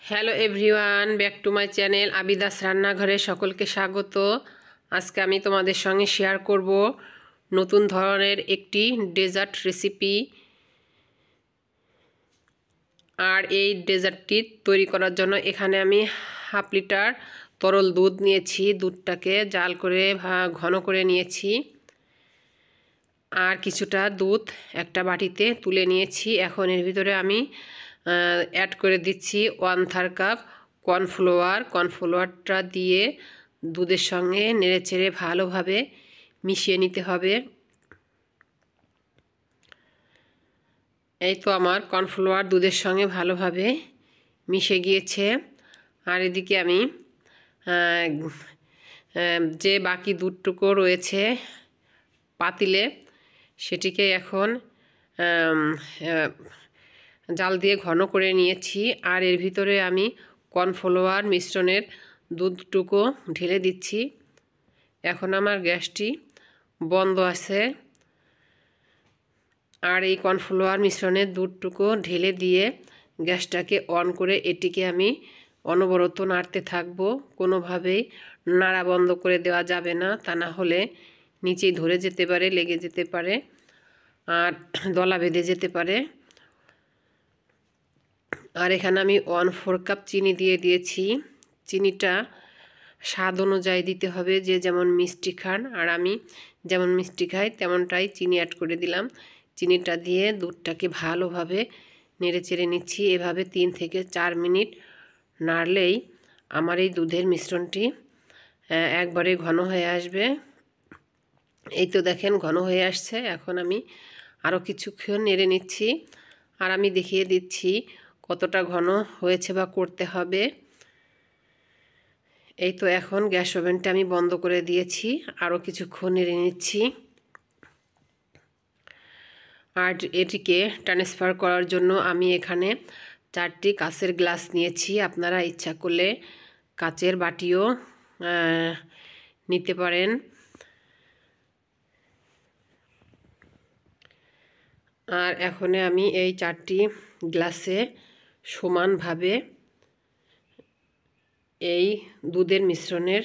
Hello everyone, back to my channel আবিদাস রান্নাঘরে সকলকে স্বাগত। আজকে আমি তোমাদের সঙ্গে শেয়ার করব নতুন ধরনের একটি ডেজার্ট রেসিপি। আর এই ডেজার্টটি তৈরি করার জন্য এখানে আমি হাফ লিটার তরল দুধ নিয়েছি। দুধটাকে জাল করে ঘন করে নিয়েছি। আর কিছুটা দুধ একটা বাটিতে তুলে নিয়েছি। এখন এর ভিতরে আমি অ্যাড করে দিচ্ছি 1/3 কাপ কর্নফ্লাওয়ার। কর্নফ্লাওয়ারটা দিয়ে দুধের সঙ্গে নেড়েচেড়ে ভালোভাবে মিশিয়ে নিতে হবে। এই তো আমার কর্নফ্লাওয়ার দুধের সঙ্গে ভালোভাবে মিশে গিয়েছে। আর এদিকে আমি যে বাকি দুধটুকু রয়েছে পাতিলে, সেটিকে এখন জাল দিয়ে ঘন করে নিয়েছি। আর এর ভিতরে আমি কর্নফ্লাওয়ার মিশ্রণের দুধটুকু ঢেলে দিচ্ছি। এখন আমার গ্যাসটি বন্ধ আছে। আর এই কর্নফ্লাওয়ার মিশ্রণের দুধটুকু ঢেলে দিয়ে গ্যাসটাকে অন করে এটিকে আমি অনবরত নাড়তে থাকব। কোনোভাবেই নাড়া বন্ধ করে দেওয়া যাবে না, তা না হলে নিচেই ধরে যেতে পারে, লেগে যেতে পারে আর দলা বেঁধে যেতে পারে। আর এখানে আমি 1/4 কাপ চিনি দিয়ে দিয়েছি। চিনিটা স্বাদ অনুযায়ী দিতে হবে, যে যেমন মিষ্টি খান। আর আমি যেমন মিষ্টি খাই তেমনটাই চিনি অ্যাড করে দিলাম। চিনিটা দিয়ে দুধটাকে ভালোভাবে নেড়ে চেড়ে নিচ্ছি। এভাবে 3 থেকে 4 মিনিট নাড়লেই আমার এই দুধের মিশ্রণটি একবারে ঘন হয়ে আসবে। এই তো দেখেন ঘন হয়ে আসছে। এখন আমি আরও কিছুক্ষণ নেড়ে নিচ্ছি। আর আমি দেখিয়ে দিচ্ছি কতটা ঘন হয়েছে বা করতে হবে। এই তো এখন গ্যাস ওভেনটা আমি বন্ধ করে দিয়েছি। আরও কিছুক্ষণ নেড়ে নিচ্ছি। আর এটিকে ট্রান্সফার করার জন্য আমি এখানে 4টি কাচের গ্লাস নিয়েছি। আপনারা ইচ্ছা করলে কাচের বাটিও নিতে পারেন। আর এখন আমি এই 4টি গ্লাসে সমানভাবে এই দুধের মিশ্রণের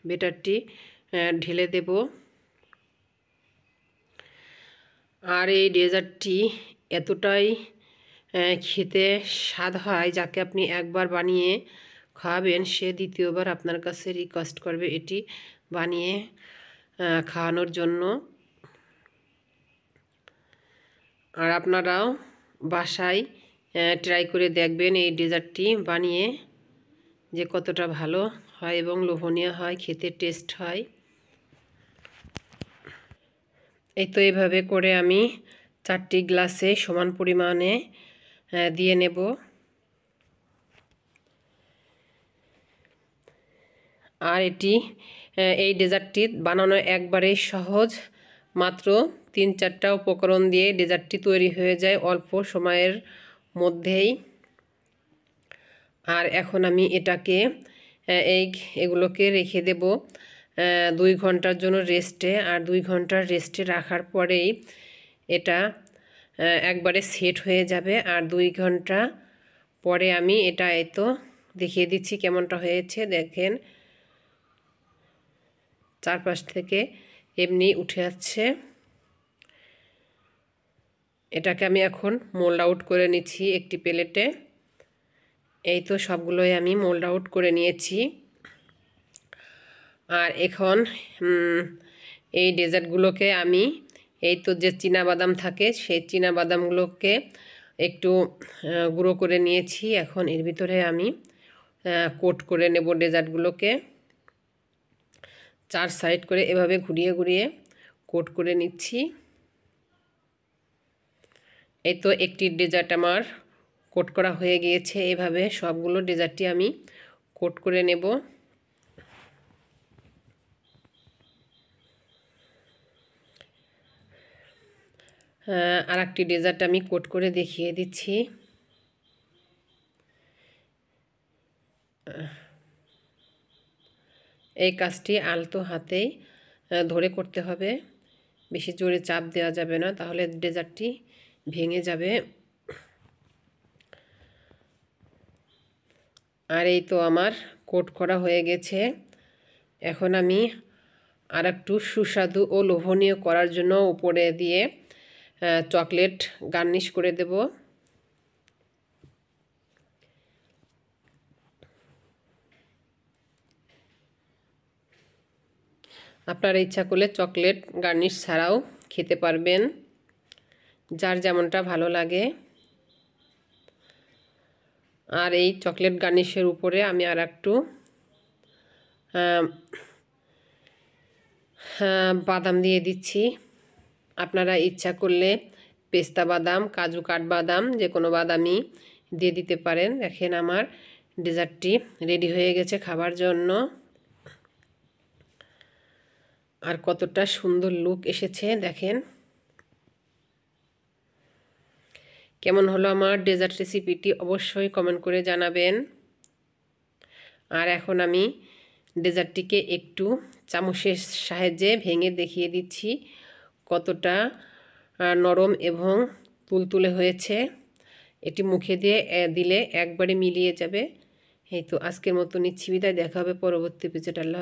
ব্যাটারটি ঢেলে দেব। আর এই ডেজার্টটি এতটাই খেতে স্বাদ হয়, যাকে আপনি একবার বানিয়ে খাওয়াবেন সে দ্বিতীয়বার আপনার কাছে রিকোয়েস্ট করবে এটি বানিয়ে খাওয়ানোর জন্য। আর আপনারাও বাসায় ট্রাই করে দেখবেন এই ডেজার্টটি বানিয়ে, যে কতটা ভালো হয় এবং লোভনীয় হয়, খেতে টেস্ট হয়। এই তো এইভাবে করে আমি 4টি গ্লাসে সমান পরিমাণে দিয়ে নেব। আর এই ডেজার্টটি বানানো একবারেই সহজ। মাত্র 3-4টা উপকরণ দিয়ে ডেজার্টটি তৈরি হয়ে যায় অল্প সময়ের মধ্যেই। আর এখন আমি এটাকে এগুলোকে রেখে দেব 2 ঘন্টার জন্য রেস্টে। আর 2 ঘন্টার রেস্টে রাখার পরেই এটা একবারে সেট হয়ে যাবে। আর 2 ঘন্টা পরে আমি এটা তো দেখিয়ে দিচ্ছি কেমনটা হয়েছে। দেখেন চারপাশ থেকে এমনি উঠে যাচ্ছে। এটাকে আমি এখন মোল্ড আউট করে নিচ্ছি একটি প্লেটে। এই তো সবগুলোই আমি মোল্ড আউট করে নিয়েছি। আর এখন এই ডেজার্টগুলোকে আমি এই তো যে চীনাবাদাম থাকে সেই চীনাবাদামগুলোকে একটু গুঁড়ো করে নিয়েছি। এখন এর ভিতরে আমি কোট করে নেব ডেজার্টগুলোকে। 4 সাইড করে এভাবে ঘুরিয়ে ঘুরিয়ে কোট করে নিচ্ছি। এই তো একটি ডেজার্ট আমার কোট করা হয়ে গিয়েছে। এভাবে সবগুলো ডেজার্টটি আমি কোট করে নেব। আর একটি ডেজার্ট আমি কোট করে দেখিয়ে দিচ্ছি। এই কাজটি আলতো হাতেই ধরে করতে হবে, বেশি জোরে চাপ দেওয়া যাবে না, তাহলে ডেজার্টটি ভেঙে যাবে। আর এই তো আমার কোট করা হয়ে গেছে। এখন আমি আর একটু সুস্বাদু ও লোভনীয় করার জন্য উপরে দিয়ে চকলেট গার্নিশ করে দেব। আপনারা ইচ্ছা করলে চকলেট গার্নিশ ছাড়াও খেতে পারবেন, যার যেমনটা ভালো লাগে। আর এই চকলেট গার্নিশের উপরে আমি আর একটু বাদাম দিয়ে দিচ্ছি। আপনারা ইচ্ছা করলে পেস্তা বাদাম, কাজু কাঠবাদাম, যে কোনো বাদামই দিয়ে দিতে পারেন। দেখেন আমার ডেজার্টটি রেডি হয়ে গেছে খাবার জন্য। আর কতটা সুন্দর লুক এসেছে দেখেন। কেমন হলো আমার ডেজার্ট রেসিপিটি অবশ্যই কমেন্ট করে জানাবেন। আর এখন আমি ডেজার্টটিকে একটু চামচের সাহায্যে ভেঙে দেখিয়ে দিচ্ছি কতটা নরম এবং তুলতুলে হয়েছে। এটি মুখে দিয়ে দিলে একবারে মিলিয়ে যাবে। এই তো আজকের মতো নিচ্ছি বিদায়, দেখা হবে পরবর্তী এপিসোড। আল্লাহ।